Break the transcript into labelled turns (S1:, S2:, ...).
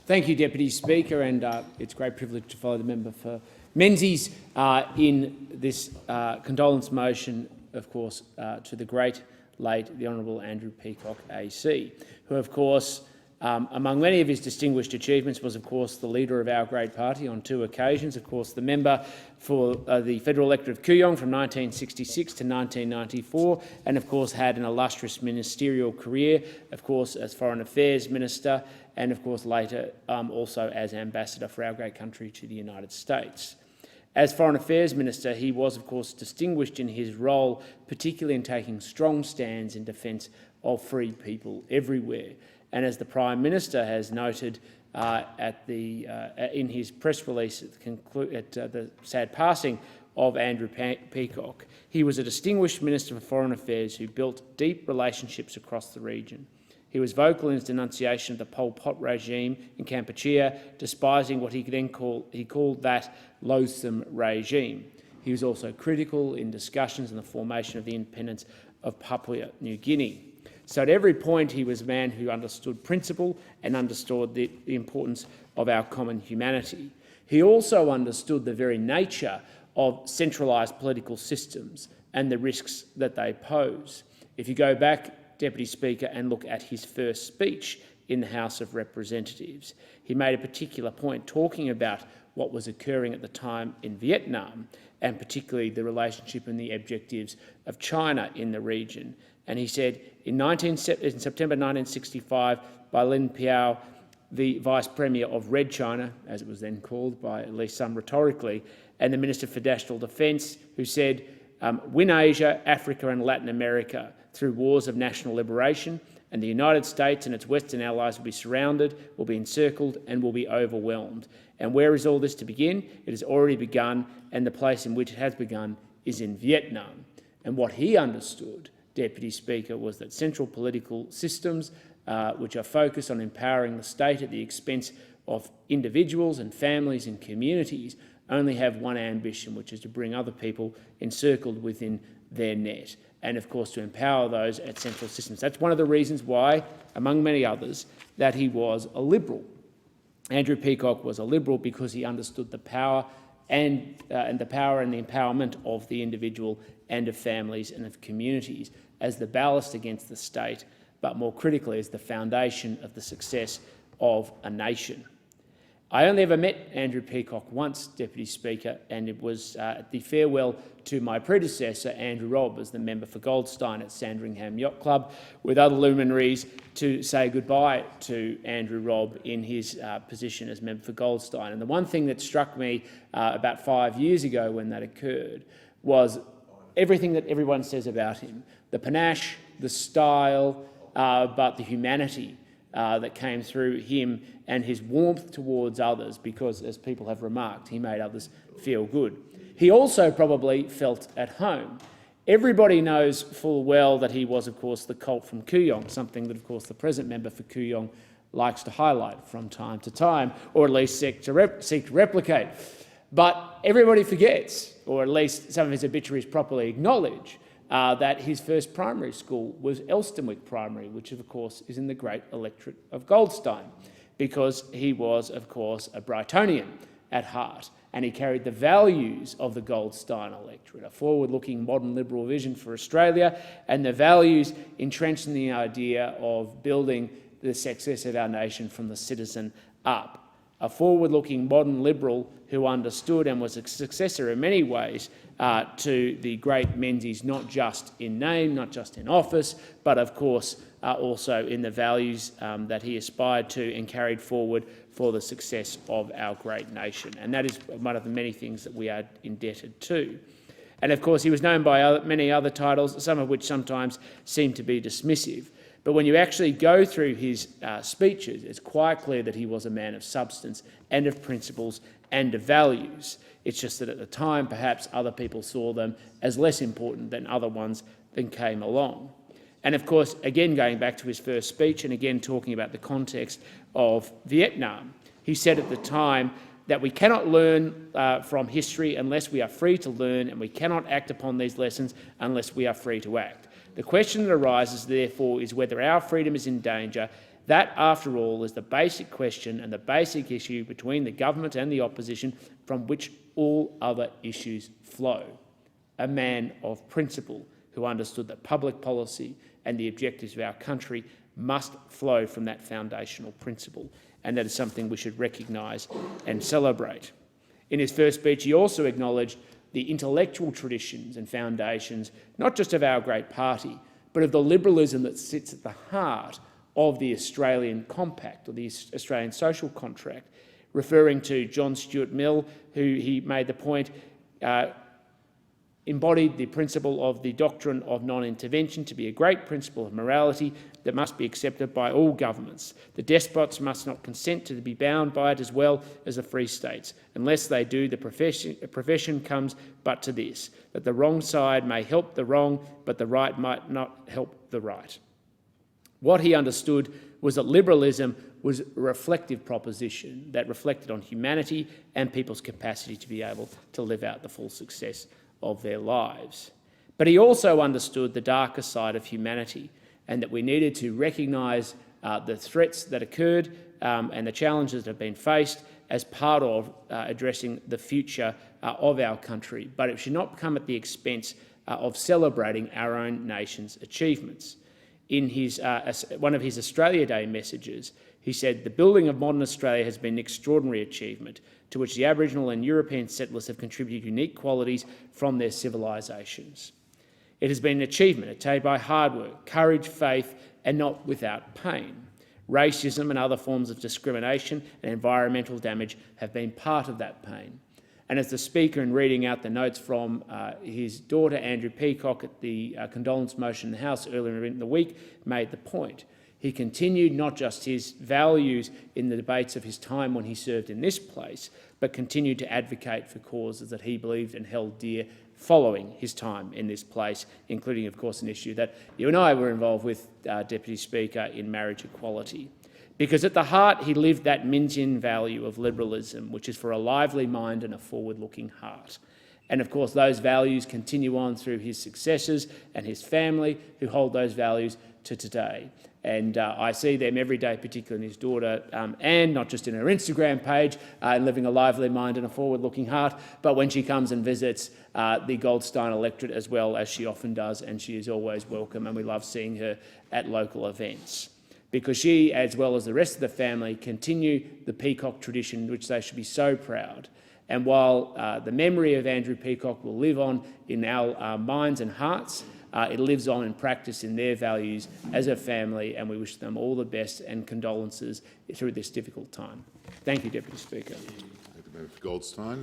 S1: Thank you, Deputy Speaker, and it's a great privilege to follow the member for Menzies in this condolence motion, of course, to the great late, the Honourable Andrew Peacock AC, who, of course, among many of his distinguished achievements, was, of course, the leader of our great party on 2 occasions, of course, the member for the federal electorate of Kooyong from 1966 to 1994, and, of course, had an illustrious ministerial career, of course, as Foreign Affairs Minister, and, of course, later also as Ambassador for our great country to the United States. As Foreign Affairs Minister, he was, of course, distinguished in his role, particularly in taking strong stands in defence of free people everywhere. And as the Prime Minister has noted in his press release at the sad passing of Andrew Peacock, he was a distinguished Minister for Foreign Affairs who built deep relationships across the region. He was vocal in his denunciation of the Pol Pot regime in Kampuchea, despising what he called that loathsome regime. He was also critical in discussions on the formation of the independence of Papua New Guinea. So at every point he was a man who understood principle and understood the importance of our common humanity. He also understood the very nature of centralised political systems and the risks that they pose. If you go back, Deputy Speaker, and look at his first speech in the House of Representatives, he made a particular point talking about what was occurring at the time in Vietnam, and particularly the relationship and the objectives of China in the region. And he said, in September 1965, by Lin Piao, the Vice Premier of Red China, as it was then called by at least some rhetorically, and the Minister for National Defence, who said, win Asia, Africa and Latin America through wars of national liberation, and the United States and its Western allies will be surrounded, will be encircled and will be overwhelmed. And where is all this to begin? It has already begun, and the place in which it has begun is in Vietnam. And what he understood, Deputy Speaker, was that central political systems which are focused on empowering the state at the expense of individuals and families and communities only have one ambition, which is to bring other people encircled within their net, and of course to empower those at central systems. That's one of the reasons why, among many others, that he was a Liberal. Andrew Peacock was a Liberal because he understood the power and the empowerment of the individual and of families and of communities as the ballast against the state, but more critically as the foundation of the success of a nation. I only ever met Andrew Peacock once, Deputy Speaker, and it was at the farewell to my predecessor, Andrew Robb, as the member for Goldstein at Sandringham Yacht Club, with other luminaries to say goodbye to Andrew Robb in his position as member for Goldstein. And the one thing that struck me about 5 years ago when that occurred was everything that everyone says about him, the panache, the style, but the humanity that came through him and his warmth towards others, because, as people have remarked, he made others feel good. He also probably felt at home. Everybody knows full well that he was, of course, the colt from Kooyong, something that, of course, the present member for Kooyong likes to highlight from time to time, or at least seek to replicate. But everybody forgets, or at least some of his obituaries properly acknowledge, that his first primary school was Elstonwick Primary, which of course is in the great electorate of Goldstein, because he was, of course, a Brightonian at heart, and he carried the values of the Goldstein electorate, a forward-looking modern liberal vision for Australia, and the values entrenched in the idea of building the success of our nation from the citizen up. A forward-looking modern liberal who understood and was a successor in many ways to the great Menzies, not just in name, not just in office, but of course also in the values that he aspired to and carried forward for the success of our great nation. And that is one of the many things that we are indebted to. And of course he was known by many other titles, some of which sometimes seem to be dismissive. But when you actually go through his speeches, it's quite clear that he was a man of substance and of principles and of values. It's just that at the time, perhaps other people saw them as less important than other ones that came along. And of course, again, going back to his first speech and again talking about the context of Vietnam, he said at the time that we cannot learn from history unless we are free to learn, and we cannot act upon these lessons unless we are free to act. The question that arises, therefore, is whether our freedom is in danger. That, after all, is the basic question and the basic issue between the government and the opposition from which all other issues flow. A man of principle who understood that public policy and the objectives of our country must flow from that foundational principle, and that is something we should recognise and celebrate. In his first speech, he also acknowledged the intellectual traditions and foundations, not just of our great party, but of the liberalism that sits at the heart of the Australian Compact, or the Australian Social Contract, referring to John Stuart Mill, who he made the point embodied the principle of the doctrine of non-intervention to be a great principle of morality that must be accepted by all governments. The despots must not consent to be bound by it, as well as the free states. Unless they do, the profession comes but to this, that the wrong side may help the wrong, but the right might not help the right. What he understood was that liberalism was a reflective proposition that reflected on humanity and people's capacity to be able to live out the full success of their lives. But he also understood the darker side of humanity, and that we needed to recognise the threats that occurred and the challenges that have been faced as part of addressing the future of our country. But it should not come at the expense of celebrating our own nation's achievements. In his, one of his Australia Day messages, he said, "The building of modern Australia has been an extraordinary achievement to which the Aboriginal and European settlers have contributed unique qualities from their civilisations. It has been an achievement attained by hard work, courage, faith, and not without pain. Racism and other forms of discrimination and environmental damage have been part of that pain." And as the Speaker, in reading out the notes from his daughter, Andrew Peacock, at the condolence motion in the House earlier in the week, made the point, he continued not just his values in the debates of his time when he served in this place, but continued to advocate for causes that he believed and held dear following his time in this place, including, of course, an issue that you and I were involved with, Deputy Speaker, in marriage equality. Because at the heart, he lived that Minsian value of liberalism, which is for a lively mind and a forward-looking heart. And of course, those values continue on through his successors and his family, who hold those values to today. And I see them every day, particularly in his daughter Anne, not just in her Instagram page, living a lively mind and a forward-looking heart, but when she comes and visits the Goldstein electorate, as well, as she often does, and she is always welcome, and we love seeing her at local events. Because she, as well as the rest of the family, continue the Peacock tradition, which they should be so proud. And while the memory of Andrew Peacock will live on in our minds and hearts, it lives on in practice in their values as a family, and we wish them all the best and condolences through this difficult time. Thank you, Deputy Speaker.
S2: Goldstein.